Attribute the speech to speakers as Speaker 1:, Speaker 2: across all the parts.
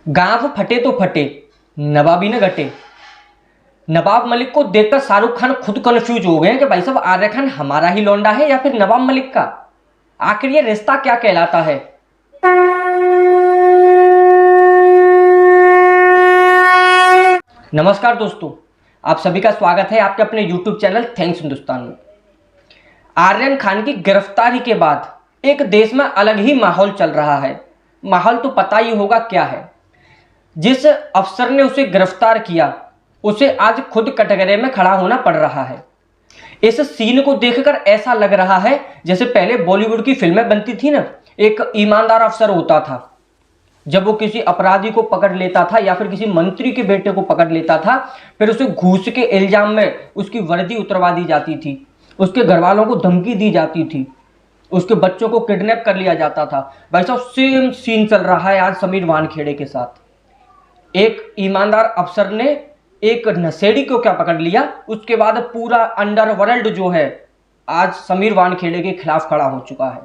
Speaker 1: गांव फटे तो फटे, नवाबी न घटे। नवाब मलिक को देखकर शाहरुख खान खुद कंफ्यूज हो गए कि भाई साहब आर्य खान हमारा ही लौंडा है या फिर नवाब मलिक का। आखिर ये रिश्ता क्या कहलाता है। नमस्कार दोस्तों, आप सभी का स्वागत है आपके अपने YouTube चैनल थैंक्स हिंदुस्तान में। आर्यन खान की गिरफ्तारी के बाद एक देश में अलग ही माहौल चल रहा है। माहौल तो पता ही होगा क्या है। जिस अफसर ने उसे गिरफ्तार किया उसे आज खुद कटघरे में खड़ा होना पड़ रहा है। इस सीन को देखकर ऐसा लग रहा है जैसे पहले बॉलीवुड की फिल्में बनती थी ना, एक ईमानदार अफसर होता था, जब वो किसी अपराधी को पकड़ लेता था या फिर किसी मंत्री के बेटे को पकड़ लेता था, फिर उसे घूस के इल्जाम में उसकी वर्दी उतरवा दी जाती थी, उसके घर वालों को धमकी दी जाती थी, उसके बच्चों को किडनैप कर लिया जाता था। भाई साहब सेम सीन चल रहा है आज समीर वानखेड़े के साथ। एक ईमानदार अफसर ने एक नशेड़ी को क्या पकड़ लिया, उसके बाद पूरा अंडरवर्ल्ड जो है आज समीर वानखेड़े के खिलाफ खड़ा हो चुका है।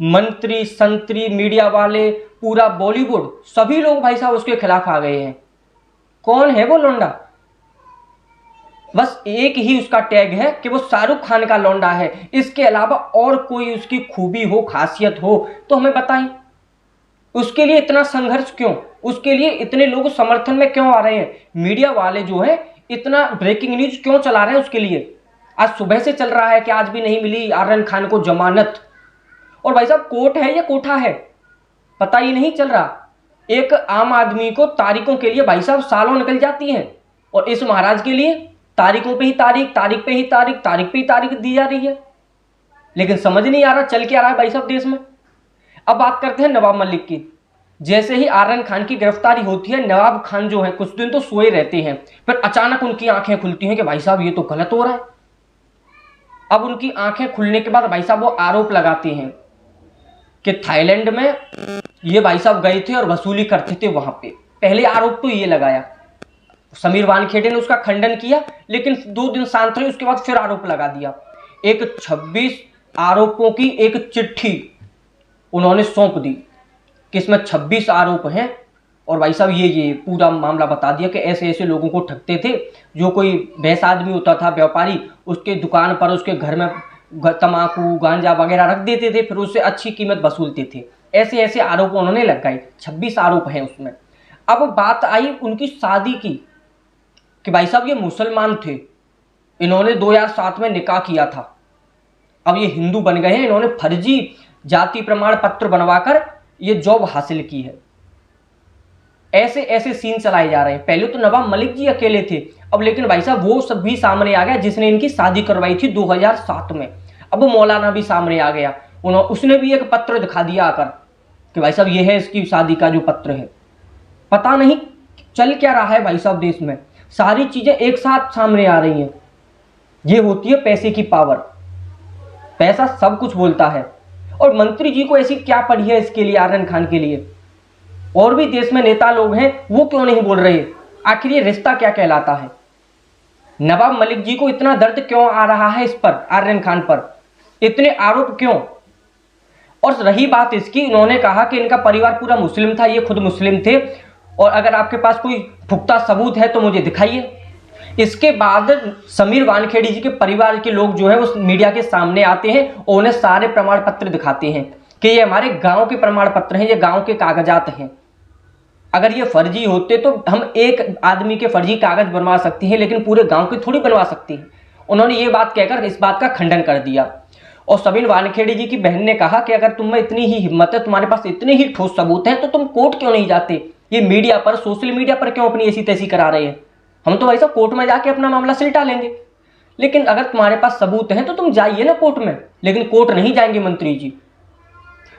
Speaker 1: मंत्री, संतरी, मीडिया वाले, पूरा बॉलीवुड, सभी लोग भाई साहब उसके खिलाफ आ गए हैं। कौन है वो लौंडा? बस एक ही उसका टैग है कि वो शाहरुख खान का लौंडा है। इसके अलावा और कोई उसकी खूबी हो, खासियत हो तो हमें बताएं। उसके लिए इतना संघर्ष क्यों, उसके लिए इतने लोग समर्थन में क्यों आ रहे हैं? मीडिया वाले जो है इतना ब्रेकिंग न्यूज क्यों चला रहे हैं उसके लिए? आज सुबह से चल रहा है कि आज भी नहीं मिली आर्यन खान को जमानत। और भाई साहब कोर्ट है या कोठा है पता ही नहीं चल रहा। एक आम आदमी को तारीखों के लिए भाई साहब सालों निकल जाती हैं, और इस महाराज के लिए तारीखों पे ही तारीख, तारीख पे ही तारीख, तारीख पे ही तारीख दी जा रही है। लेकिन समझ नहीं आ रहा चल क्या रहा है भाई साहब देश में। अब बात करते हैं नवाब मलिक की। जैसे ही आर्यन खान की गिरफ्तारी होती है, नवाब खान जो है कुछ दिन तो सोए रहते हैं, फिर अचानक उनकी आंखें खुलती हैं कि भाई साहब ये तो गलत हो रहा है। अब उनकी आंखें खुलने के बाद भाई साहब वो आरोप लगाते हैं कि थाईलैंड में ये भाई साहब गए थे और वसूली करते थे वहां पे। पहले आरोप तो ये लगाया, समीर वानखेड़े ने उसका खंडन किया, लेकिन 2 दिन शांत रहे, उसके बाद फिर आरोप लगा दिया। एक 26 आरोपों की एक चिट्ठी उन्होंने सौंप दी कि इसमें 26 आरोप हैं, और भाई साहब ये पूरा मामला बता दिया कि ऐसे ऐसे लोगों को ठगते थे। जो कोई भैंस आदमी होता था व्यापारी, उसके दुकान पर उसके घर में तम्बाकू, गांजा वगैरह रख देते थे, फिर उससे अच्छी कीमत वसूलते थे। ऐसे ऐसे आरोप उन्होंने लगाए। 26 आरोप हैं उसमें। अब बात आई उनकी शादी की कि भाई साहब ये मुसलमान थे, इन्होंने 2007 में निकाह किया था, अब ये हिंदू बन गए हैं, इन्होंने फर्जी जाति प्रमाण पत्र बनवाकर ये जॉब हासिल की है। ऐसे ऐसे सीन चलाए जा रहे हैं। पहले तो नवाब मलिक जी अकेले थे, अब लेकिन भाई साहब वो सब भी सामने आ गया जिसने इनकी शादी करवाई थी 2007 में। अब वो मौलाना भी सामने आ गया, उसने भी एक पत्र दिखा दिया आकर कि भाई साहब ये है इसकी शादी का जो पत्र है। पता नहीं चल क्या रहा है भाई साहब देश में। सारी चीजें एक साथ सामने आ रही हैं। ये होती है पैसे की पावर। पैसा सब कुछ बोलता है। और मंत्री जी को ऐसी क्या पड़ी है इसके लिए, आर्यन खान के लिए? और भी देश में नेता लोग हैं, वो क्यों नहीं बोल रहे? आखिर ये रिश्ता क्या कहलाता है? नवाब मलिक जी को इतना दर्द क्यों आ रहा है इस पर, आर्यन खान पर इतने आरोप क्यों? और रही बात इसकी, इन्होंने कहा कि इनका परिवार पूरा मुस्लिम था, ये खुद मुस्लिम थे, और अगर आपके पास कोई पुख्ता सबूत है तो मुझे दिखाइए। इसके बाद समीर वानखेड़े जी के परिवार के लोग जो है वो मीडिया के सामने आते हैं और उन्हें सारे प्रमाण पत्र दिखाते हैं कि ये हमारे गांव के प्रमाण पत्र हैं, ये गांव के कागजात हैं। अगर ये फर्जी होते तो हम एक आदमी के फर्जी कागज बनवा सकते हैं, लेकिन पूरे गांव के थोड़ी बनवा सकते हैं। उन्होंने ये बात कहकर इस बात का खंडन कर दिया। और समीर वानखेड़े जी की बहन ने कहा कि अगर तुम में इतनी ही हिम्मत है, तुम्हारे पास इतने ही ठोस सबूत हैं, तो तुम कोर्ट क्यों नहीं जाते? ये मीडिया पर, सोशल मीडिया पर क्यों अपनी ऐसी तैसी करा रहे हैं? हम तो भाई साहब कोर्ट में जाके अपना मामला सिलटा लेंगे। लेकिन अगर तुम्हारे पास सबूत हैं तो तुम जाइए ना कोर्ट में। लेकिन कोर्ट नहीं जाएंगे मंत्री जी।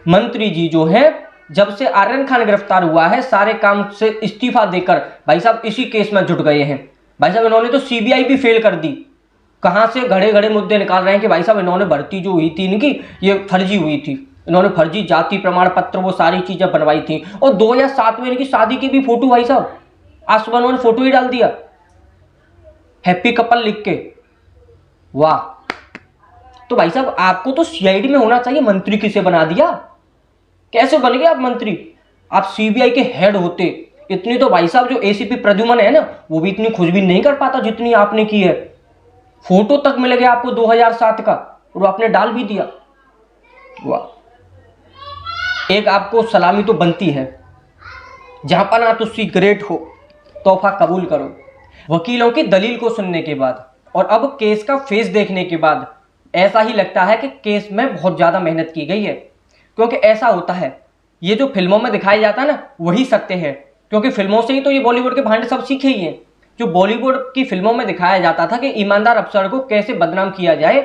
Speaker 1: मंत्री जी जो है जब से आर्यन खान गिरफ्तार हुआ है, सारे काम से इस्तीफा देकर भाई साहब इसी केस में जुट गए हैं। भाई साहब इन्होंने तो सीबीआई भी फेल कर दी। कहां से घड़े घड़े मुद्दे निकाल रहे हैं कि भाई साहब इन्होंने भर्ती जो हुई थी इनकी, ये फर्जी हुई थी, इन्होंने फर्जी जाति प्रमाण पत्र वो सारी चीजें बनवाई थी। और 2007 में इनकी शादी की भी फोटो भाई साहब आज सुबह उन्होंने फोटो ही डाल दिया, हैप्पी कपल लिख के। वाह! तो भाई साहब आपको तो सीआईडी में होना चाहिए, मंत्री किसे बना दिया? कैसे बन गए आप मंत्री? आप सीबीआई के हेड होते, इतनी तो भाई साहब जो एसीपी प्रद्युमन है ना, वो भी इतनी खोजबीन नहीं कर पाता जितनी आपने की है। फोटो तक मिल गया आपको 2007 का और आपने डाल भी दिया। वाह, एक आपको सलामी तो बनती है, जहां पर ना तो ग्रेट हो, तोहफा कबूल करो। वकीलों की दलील को सुनने के बाद और अब केस का फेस देखने के बाद ऐसा ही लगता है कि केस में बहुत ज़्यादा मेहनत की गई है। क्योंकि ऐसा होता है, ये जो फिल्मों में दिखाया जाता है ना, वही सत्य है। क्योंकि फिल्मों से ही तो ये बॉलीवुड के भांडे सब सीखे ही हैं। जो बॉलीवुड की फिल्मों में दिखाया जाता था कि ईमानदार अफसर को कैसे बदनाम किया जाए,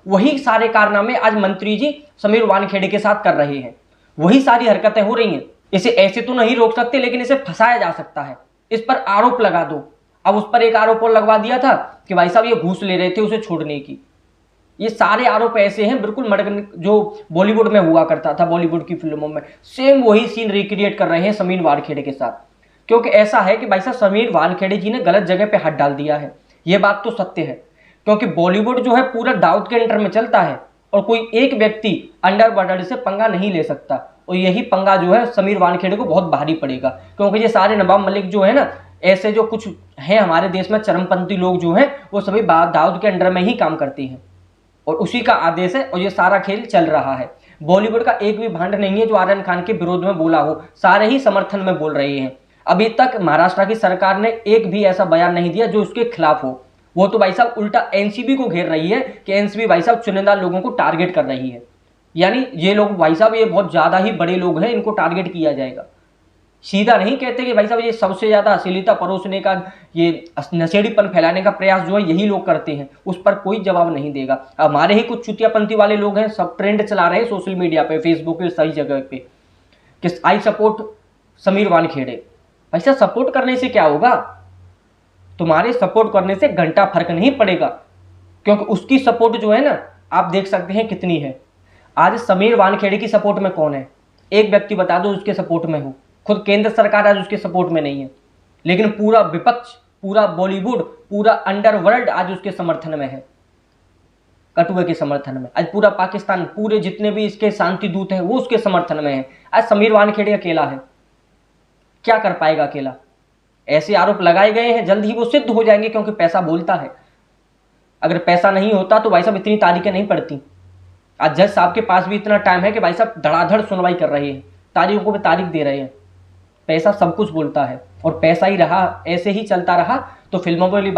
Speaker 1: वही सारे कारनामे आज मंत्री जी समीर वानखेड़े के साथ कर रहे हैं। वही सारी हरकतें हो रही हैं। इसे ऐसे तो नहीं रोक सकते, लेकिन इसे फंसाया जा सकता है। इस पर आरोप लगा दो। अब उस पर एक आरोप और लगवा दिया था कि भाई साहब ये घूस ले रहे थे उसे छोड़ने की। ये सारे आरोप ऐसे हैं बिल्कुल मडकने जो बॉलीवुड में हुआ करता था, बॉलीवुड की फिल्मों में सेम वही सीन रिक्रिएट कर रहे हैं समीर वानखेड़े के साथ। क्योंकि ऐसा है कि भाई साहब समीर वानखेड़े जी ने गलत जगह पे हाथ डाल दिया है, ये बात तो सत्य है। क्योंकि बॉलीवुड जो है पूरा दाऊद के अंडर में चलता है और कोई एक व्यक्ति अंडर बॉर्डर से पंगा नहीं ले सकता। और यही पंगा जो है समीर वानखेड़े को बहुत भारी पड़ेगा। क्योंकि ये सारे नवाब मलिक जो है ना, ऐसे जो कुछ हैं हमारे देश में चरमपंथी लोग जो हैं, वो सभी दाऊद के अंडर में ही काम करते हैं और उसी का आदेश है और ये सारा खेल चल रहा है। बॉलीवुड का एक भी भांड नहीं है जो आर्यन खान के विरोध में बोला हो, सारे ही समर्थन में बोल रहे हैं। अभी तक महाराष्ट्र की सरकार ने एक भी ऐसा बयान नहीं दिया जो उसके खिलाफ हो। वो तो भाई साहब उल्टा एनसीबी को घेर रही है कि एनसीबी भाई साहब चुनिंदा लोगों को टारगेट कर रही है। यानी ये लोग भाई साहब ये बहुत ज्यादा ही बड़े लोग हैं, इनको टारगेट किया जाएगा। सीधा नहीं कहते कि भाई साहब ये सबसे ज्यादा अश्लीलता परोसने का, ये नशेड़ीपन फैलाने का प्रयास जो है यही लोग करते हैं, उस पर कोई जवाब नहीं देगा। हमारे ही कुछ चुतियापंथी वाले लोग हैं, सब ट्रेंड चला रहे हैं सोशल मीडिया पे, फेसबुक पे, सही जगह पे कि आई सपोर्ट समीर वानखेड़े। ऐसा सपोर्ट करने से क्या होगा? तुम्हारे सपोर्ट करने से घंटा फर्क नहीं पड़ेगा। क्योंकि उसकी सपोर्ट जो है ना, आप देख सकते हैं कितनी है। आज समीर वानखेड़े की सपोर्ट में कौन है? एक व्यक्ति बता दो उसके सपोर्ट में हो। खुद केंद्र सरकार आज उसके सपोर्ट में नहीं है, लेकिन पूरा विपक्ष, पूरा बॉलीवुड, पूरा अंडरवर्ल्ड आज उसके समर्थन में है, कटुए के समर्थन में। आज पूरा पाकिस्तान, पूरे जितने भी इसके शांति दूत हैं वो उसके समर्थन में है। आज समीर वानखेड़े अकेला है, क्या कर पाएगा अकेला? ऐसे आरोप लगाए गए हैं, जल्द ही वो सिद्ध हो जाएंगे क्योंकि पैसा बोलता है। अगर पैसा नहीं होता तो भाई साहब इतनी तारीखें नहीं पड़ती। आज जज साहब के पास भी इतना टाइम है कि भाई साहब धड़ाधड़ सुनवाई कर रहे हैं, तारीखों पे तारीख दे रहे हैं। पैसा सब कुछ बोलता है और पैसा ही रहा, ऐसे ही चलता रहा तो फिल्मों वाली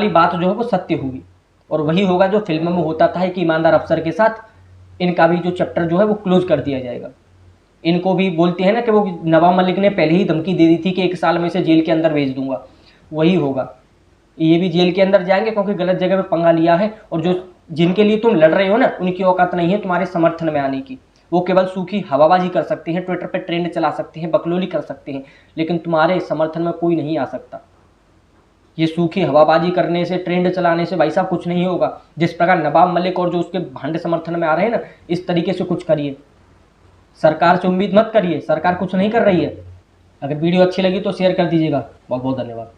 Speaker 1: बात जो है वो सत्य होगी। और वही होगा जो फिल्मों में होता था कि ईमानदार अफसर के साथ इनका भी जो चैप्टर जो है वो क्लोज कर दिया जाएगा। इनको भी बोलते हैं ना कि वो नवाब मलिक ने पहले ही धमकी दे दी थी कि 1 साल में से जेल के अंदर भेज दूंगा, वही होगा। ये भी जेल के अंदर जाएंगे क्योंकि गलत जगह पे पंगा लिया है। और जो जिनके लिए तुम लड़ रहे हो ना, उनकी औकात नहीं है तुम्हारे समर्थन में आने की। वो केवल सूखी हवाबाजी कर सकते हैं, ट्विटर पे ट्रेंड चला सकते हैं, बकलोली कर सकते हैं, लेकिन तुम्हारे समर्थन में कोई नहीं आ सकता। ये सूखी हवाबाजी करने से, ट्रेंड चलाने से भाई साहब कुछ नहीं होगा। जिस प्रकार नवाब मलिक और जो उसके भांडे समर्थन में आ रहे हैं ना, इस तरीके से कुछ करिए। सरकार से उम्मीद मत करिए, सरकार कुछ नहीं कर रही है। अगर वीडियो अच्छी लगी तो शेयर कर दीजिएगा। बहुत बहुत धन्यवाद।